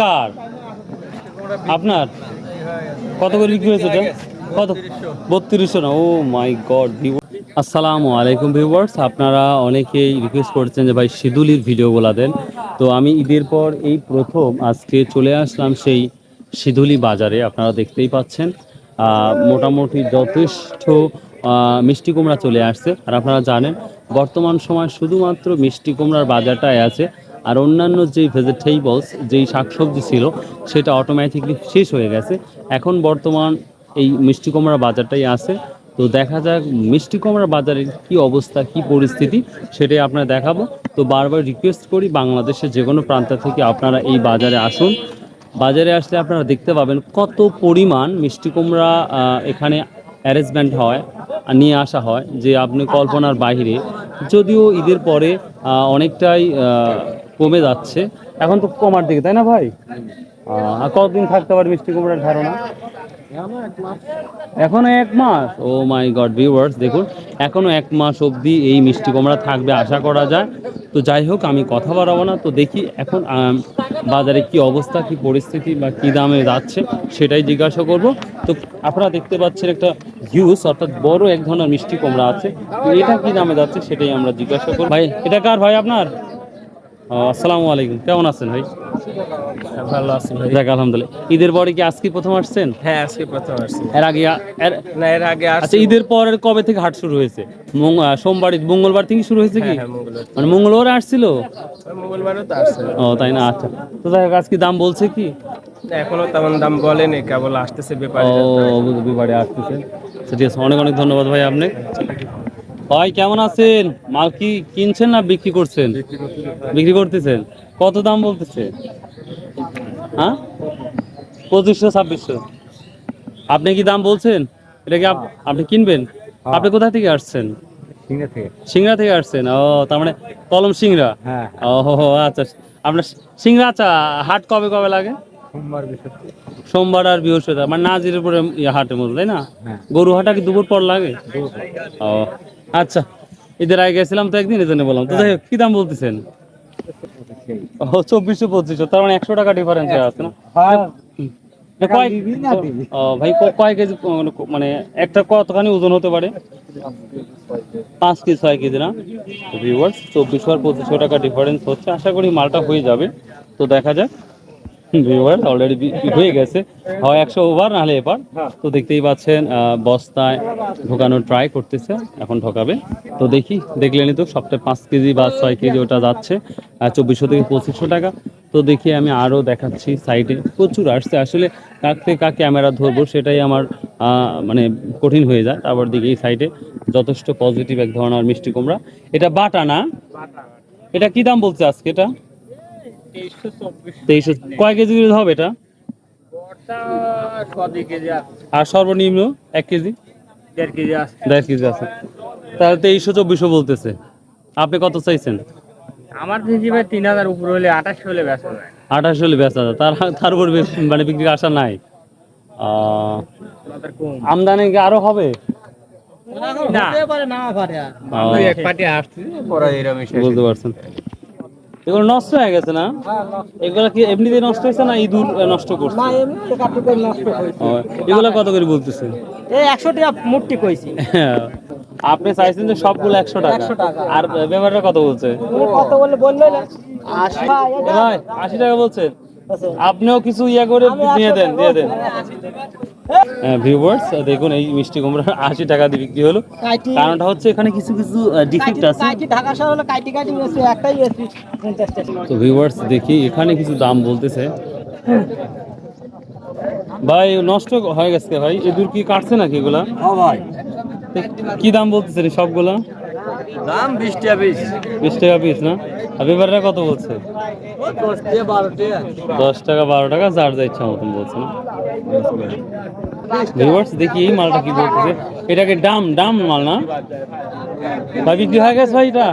কার আপনার কত করে বিক্রি হয়েছে এটা? কত? 3200 না? ও মাই গড। আসসালামু আলাইকুম ভিউয়ার্স, আপনারা অনেকেই রিকোয়েস্ট করছেন যে ভাই সিদুলির ভিডিওগুলো দেন। তো আমি ঈদের পর এই প্রথম আজকে চলে আসলাম সেই সিধুলি বাজারে। আপনারা দেখতেই পাচ্ছেন মোটামুটি যথেষ্ট মিষ্টি কুমড়া চলে আসছে। আর আপনারা জানেন বর্তমান সময় শুধুমাত্র মিষ্টি কুমড়ার বাজারটাই আছে, আর অন্যান্য যেই ভেজিটেবলস যেই শাকসবজি ছিল সেটা অটোমেটিকলি শেষ হয়ে গেছে। এখন বর্তমান এই মিষ্টি কুমড়ার বাজারটাই আছে। তো দেখা যাক মিষ্টি কুমড়ার বাজারের কি অবস্থা, কি পরিস্থিতি, সেটাই আপনারা দেখাবো। তো বারবার রিকোয়েস্ট করি বাংলাদেশের যে কোনো প্রান্ত থেকে আপনারা এই বাজারে আসুন। বাজারে আসলে আপনারা দেখতে পাবেন কত পরিমাণ মিষ্টি কুমড়া এখানে অ্যারেঞ্জমেন্ট হয় আর নিয়ে আসা হয়, যে আপনি কল্পনার বাইরে। যদিও ঈদের পরে অনেকটাই কমে যাচ্ছে, এখন তো কমার দিকে, তাই না ভাই? আর কতদিন থাকতে পারে মিষ্টি কুমড়ার ধারণা? এখনো 1 মাস? ও মাই গড ভিউয়ার্স, দেখুন এখনো 1 মাস অবধি এই মিষ্টি কুমড়া থাকবে আশা করা যায়। তো যাই হোক, আমি কথা বাড়াবো না। তো দেখি এখন বাজারে কি অবস্থা, কি পরিস্থিতি বা কি দামে যাচ্ছে সেটাই জিজ্ঞাসা করব। তো আপনারা দেখতে পাচ্ছেন একটা হিউজ অর্থাৎ বড় এক ধরনের মিষ্টি কুমড়া আছে। তো এটা কি দামে যাচ্ছে সেটাই আমরা জিজ্ঞাসা করব। ভাই এটা কার ভাই আপনার? আসসালামু আলাইকুম, কেমন আছেন ভাই? ভালো আছি ভাই। যাক আলহামদুলিল্লাহ। ঈদের পরে কি আজকে প্রথম আসছেন? হ্যাঁ, আজকে প্রথম আসছি। এর আগে না, এর আগে আচ্ছা, আসছি। ঈদের পরের কবে থেকে হাট শুরু হয়েছে? সোমবার, মঙ্গলবার থেকে শুরু হয়েছে কি? হ্যাঁ, হ্যাঁ, মঙ্গলবার মানে মঙ্গলবার আসছিল? মঙ্গলবারও তো আসছে। ও তাই না, আচ্ছা। তো যাই হোক, আজকে দাম বলছে কি? না, এখনো তেমন দাম বলেনি, কেবল আসতেছে ও ব্যাপারীরা তো। বিবারে আসতেছে। আচ্ছা, ঠিক আছে, অনেক অনেক ধন্যবাদ ভাই আপনি। ভাই কেমন আছেন? মাল কি কিনছেন না বিক্রি করছেন? বিক্রি করতেছেন। কত দাম বলতেছে? হ্যাঁ, 2500 2600? আপনি কি দাম বলছেন? এটা কি আপনি কিনবেন? আপনি কোথা থেকে আসছেন? সিংড়া থেকে আসছেন? ও তার মানে কলম সিংড়া। ও আচ্ছা। আপনার সিংড়া, আচ্ছা। হাট কবে কবে লাগে? সোমবার আর বৃহস্পতিবার, মানে নাজিরের পরে হাটের মতো, তাই না? গরু হাটা কি দুপুর পর লাগে? ও আচ্ছা। ঈদের আগে গেছিলাম তো একদিন, এই জন্য বললাম। তো যাই হোক, কি দাম বলতেছেন? ও 2400 2500, তার মানে 100 টাকা ডিফারেন্স আছে না? ভাই কয় কেজি, মানে একটা কতখানি ওজন হতে পারে? 5 কেজি 6 কেজি না? ভিউয়ার্স, 2400 আর 2500 টাকা ডিফারেন্স হচ্ছে। আশা করি মালটা হয়ে যাবে। তো দেখা যাক। ভিউয়ার্স অলরেডি হয়ে গেছে, হয় 100 ওভার নাহলে এবার। তো দেখতেই পাচ্ছেন বস্তায় ঢোকানোর ট্রাই করতেছে, এখন ঢোকাবে। তো দেখি, দেখলেনি তো সপ্তাহে 5 কেজি বা 6 কেজি ওটা যাচ্ছে 2400 থেকে 2500 টাকা। তো দেখি আমি আরও দেখাচ্ছি, সাইডে প্রচুর আসছে। আসলে কাক থেকে কাক ক্যামেরা ধরবো সেটাই আমার মানে কঠিন হয়ে যায়। তারপর দেখি এই সাইডে যথেষ্ট পজিটিভ এক ধরনের মিষ্টি কুমড়া। এটা বাটা না? এটা কি দাম বলছে আজকে এটা? 2300। কয় কেজি করে হবে এটা? আর সর্বনিম্ন 1 কেজি? 1.5 কেজি আছে। তাহলে 2300 2400 বলতেছে। আপনি কত চাইছেন? আমার দেখি ভাই 3000 উপর হলে 28 হলে বেচা যায়। 28 হলে বেচা যায়, তার উপর মানে বিক্রির আশা নাই? আমদানি কি আরো হবে? বুঝতে পারছেন। এগুলো নষ্ট হয়ে গেছে না? এগুলো কি এমনিতে নষ্ট হয়েছে না ইঁদুর নষ্ট করছে? এগুলো কত করে বলতেছে? 100 টাকা মুট্টি কইছি। আপনি চাইছেন যে সবগুলো 100 টাকা, আর ব্যাপারটা কত বলছে? কত বললে না? 80 ভাই 80 টাকা বলছেন। আপনিও কিছু ইয়া করে দিয়ে দেন, দিয়ে দেন। ভিউয়ার্স দেখুন, এই মিষ্টি কুমড়া 80 টাকা দিয়ে বিক্রি হলো। কারণটা হচ্ছে এখানে কিছু কিছু ডিফেক্ট আছে। ঢাকা শহর হলো কাইটি কাইটি নিয়েছে, একটাই নিয়েছি 50 টাকা। তো ভিউয়ার্স দেখি এখানে কিছু দাম বলতেছে। ভাই নষ্ট হয়ে গেছে ভাই, ইঁদুর কি কাটছে নাকি এগুলা? হ্যাঁ ভাই, কি দাম বলতেছে রে সবগুলা? দাম 20 টাকা পিস। 20 টাকা পিস না? আর ব্যাপারটা কত বলছে? 10 টাকা 12 টাকা। 10 টাকা 12 টাকা, যার যা ইচ্ছা মতন বলছে না? ভিউয়ার্স দেখি এই মালটা কি বলতেছে। এটাকে ডাম মাল না ভাই? বিক্রি হয়ে গেছে ভাই? এটা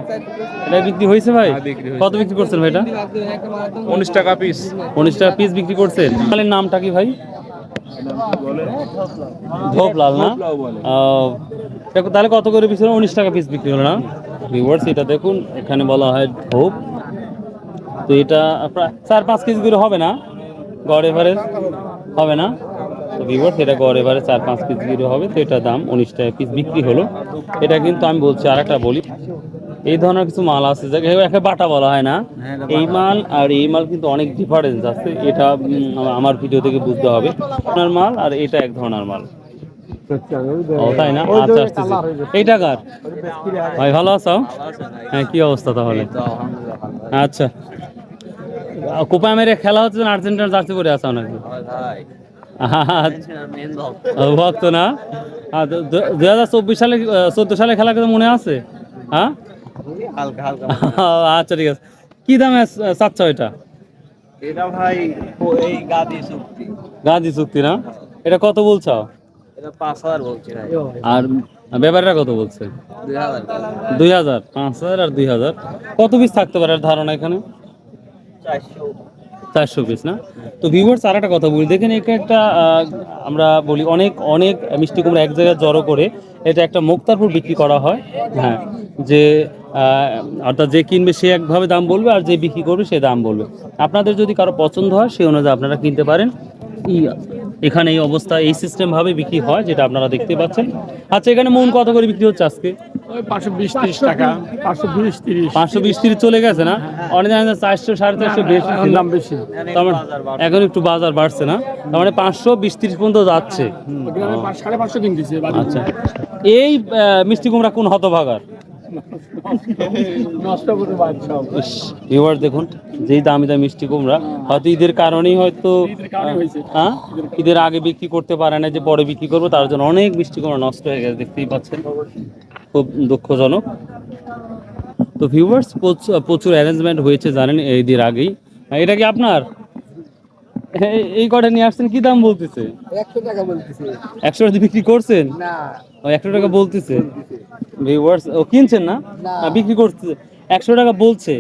বিক্রি হয়েছে ভাই? কত বিক্রি করছেন ভাই এটা? 19 টাকা পিস। 19 টাকা পিস বিক্রি করছেন। মালের নামটা কি ভাই? ধোপলাল না? তাহলে কত করে পিস হলো? 19 টাকা পিস বিক্রি হলো না? ভিউয়ার্স এটা দেখুন, এখানে বলা হয় ধোপ। তো এটা আপনার 4-5 কেজি করে হবে না? গড় এভারেজ হবে না? তো ভিউয়ার্স এটা গড় এভারেজ 4-5 পিস গিরো হবে, তো এটা দাম 19 টাকা পিস বিক্রি হলো। এটা কিন্তু আমি বলছি আর একটা বলি, এই ধরনের কিছু মাল আছে যাকে একটা বাটা বলা হয় না, এই মাল আর এই মাল কিন্তু অনেক ডিফারেন্স আছে। এটা আমার ভিডিও থেকে বুঝতে হবে আপনার মাল আর এটা এক ধরনের মাল। ও তাই না? আচ্ছা আসতেছি। এই টাকার ভাই ভালো আছো? হ্যাঁ, কি অবস্থা তাহলে? আচ্ছা, কোপা আমেরিকা খেলা হচ্ছে না, আর্জেন্টিনার জার্সি পরে আছে নাকি? ভক্ত না? 2024 সালে 14 সালে খেলা কথা মনে আছে? হ্যাঁ, আচ্ছা ঠিক আছে। কি দামে চাচ্ছ এটা? এটা ভাই এই গাজী চুক্তি না? এটা কত বলছো? এটা 5000 বলছি ভাই। আর ব্যাপারটা কত বলছে? 2000 2000, 5000 আর 2000, কত পিস থাকতে পারে আর ধারণা এখানে? 400 পিস না? তো ভিউয়ার্স আর একটা কথা বলি, দেখেন এটা একটা আমরা বলি অনেক অনেক মিষ্টি কুমড়া এক জায়গায় জড়ো করে এটা একটা মুক্তারপুর বিক্রি করা হয়। হ্যাঁ, যে অর্থাৎ যে কিনবে সে একভাবে দাম বলবে আর যে বিক্রি করবে সে দাম বলবে। আপনাদের যদি কারো পছন্দ হয় সেই অনুযায়ী আপনারা কিনতে পারেন। এখানে এই অবস্থা এই সিস্টেম ভাবে বিক্রি হয় যেটা আপনারা দেখতে পাচ্ছেন। আচ্ছা, এখানে মন কত করে বিক্রি হচ্ছে আজকে? ওই 520-30 টাকা, 520-30 520-30 চলে গেছে না? অনেক জায়গায় 400-450 বেশি ছিল। দাম বেশি। তার মানে এখন একটু বাজার বাড়ছে না? তার মানে 520-30 পর্যন্ত যাচ্ছে। ওখানে 550 কিনতেছে। আচ্ছা, এই মিষ্টি কুমড়া কোন হতভাগার? নষ্ট করে বাচ্চা। এবার দেখুন, যেই দামি দামি মিষ্টি কুমড়া হয়তো ঈদের কারণেই হয়তো হ্যাঁ ঈদের আগে বিক্রি করতে পারে না, যে পরে বিক্রি করবো তার জন্য অনেক মিষ্টি কুমড়া নষ্ট হয়ে গেছে, দেখতেই পাচ্ছেন, খুব দুঃখজনক। তো ভিউয়ার্স প্রচুর অ্যারেঞ্জমেন্ট হয়েছে জানেন এই ঈদের আগেই। এটা কি আপনার? এই কটা নিয়ে আসছেন, কি দাম বলতেছে? 100 টাকা বলতেছে। 100 টাকা বিক্রি করছেন? না, 100 টাকা বলতেছে। ভিউয়ার্স ও কিনছেন না? বিক্রি করতে 100 টাকা বলছে,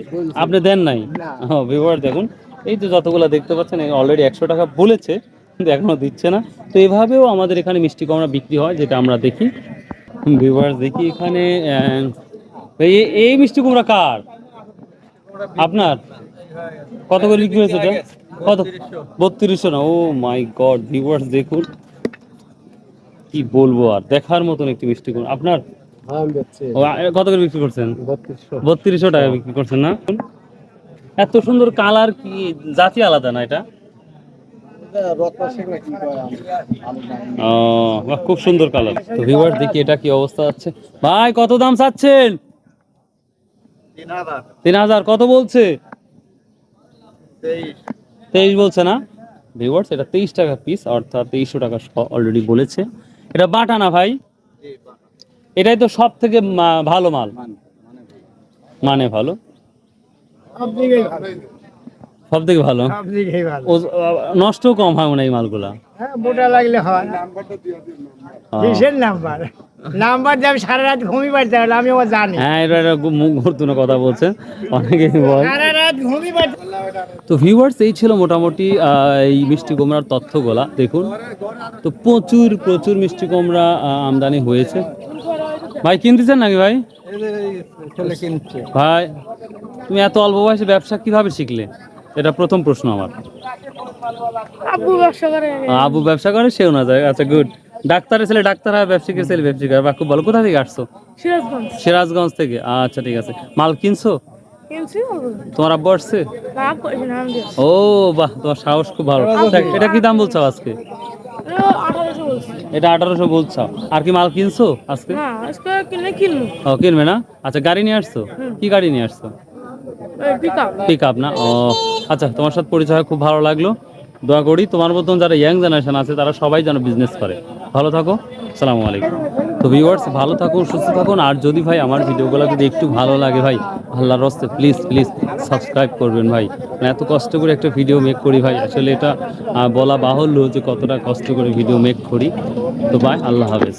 আপনি দেন নাই? হ্যাঁ ভিউয়ার্স দেখুন, এই যে যতগুলা দেখতে পাচ্ছেন অলরেডি 100 টাকা বলেছে কিন্তু এখনো দিচ্ছে না। তো এভাবেও আমাদের এখানে মিষ্টি কুমড়া বিক্রি হয় যেটা আমরা দেখি। ভিউয়ার্স দেখি এখানে এই মিষ্টি কুমড়া কার? আপনার? কত করে বিক্রি হয়েছে এটা? কত? 3200 না? ও মাই গড ভিউয়ার্স দেখুন, কি বলবো আর, দেখার মতন একটি মিষ্টি কুমড়া। আপনার? কত করে বিক্রি করছেন? 3200 টাকা বিক্রি করছেন না? এত সুন্দর কালার, কি জাতি আলাদা না এটা? বাহ, খুব সুন্দর কালার। তো ভিউয়ার্স দেখি এটা কি অবস্থা আছে। ভাই কত দাম চাচ্ছেন? 3000। কত বলছে? 23 বলছে না? ভিউয়ার্স এটা 23 টাকা পিস, অর্থাৎ 2300 টাকা অলরেডি বলেছে। এটা বাটা না ভাই? এটাই তো সব থেকে ভালো মাল, মানে ভালো, সব থেকে ভালো, নষ্ট কম হয় মনে হয় এই মালগুলা। হ্যাঁ, মোটা লাগলে হয়। কিসের নাম্বার? নাম্বার দিয়ে আমি সারা রাত ঘুমিয়ে পারতে পারলে আমি আবার জানি। হ্যাঁ, এটা মুখ ঘুরতুনো কথা বলছেন অনেকেই বল। সারা রাত ঘুমিয়ে পারতে। তো ভিউয়ার্স এই ছিল মোটামুটি এই মিষ্টি কুমড়ার তথ্যগুলা। দেখুন, তো প্রচুর প্রচুর মিষ্টি কুমড়া আমদানি হয়েছে। ভাই কিনতেছেন নাকি ভাই? ভাই তুমি এত অল্প বয়সে ব্যবসা কিভাবে শিখলে? এটা প্রথম প্রশ্ন আমার। আবু ব্যবসা করে সেও না যায়। আচ্ছা গুড। ডাক্তারের ছেলে ডাক্তার হয়, ব্যবসায়ীর ছেলে ব্যবসায়ী হয়। বাহ, খুব ভালো। কোথা থেকে আসছো? সিরাজগঞ্জ থেকে। আচ্ছা ঠিক আছে। মাল কিনছো? তোমার আব্বু আসছে? ও বাহ, তোমার সাহস খুব ভালো। এটা কি দাম বলছো আজকে? এটা 1800 বলছো। আর কি মাল কিনছো আজকে? ও কিনবে না? আচ্ছা, গাড়ি নিয়ে আসছো? কি গাড়ি নিয়ে আসছো? পিক আপ না? ও আচ্ছা, তোমার সাথে পরিচয় হয়ে খুব ভালো লাগলো। দোয়া করি তোমার মতন যারা ইয়াং জেনারেশন আছে তারা সবাই যেন বিজনেস করে। ভালো থাকো, আসসালামু আলাইকুম। তো ভিউয়ার্স ভালো থাকুন, সুস্থ থাকুন। আর যদি ভাই আমার ভিডিওগুলো যদি একটু ভালো লাগে ভাই, আল্লাহর রাস্তে প্লিজ প্লিজ সাবস্ক্রাইব করবেন ভাই। মানে এত কষ্ট করে একটা ভিডিও মেক করি ভাই, আসলে এটা বলা বাহুল্য যে কতটা কষ্ট করে ভিডিও মেক করি। তো ভাই আল্লাহ হাফেজ।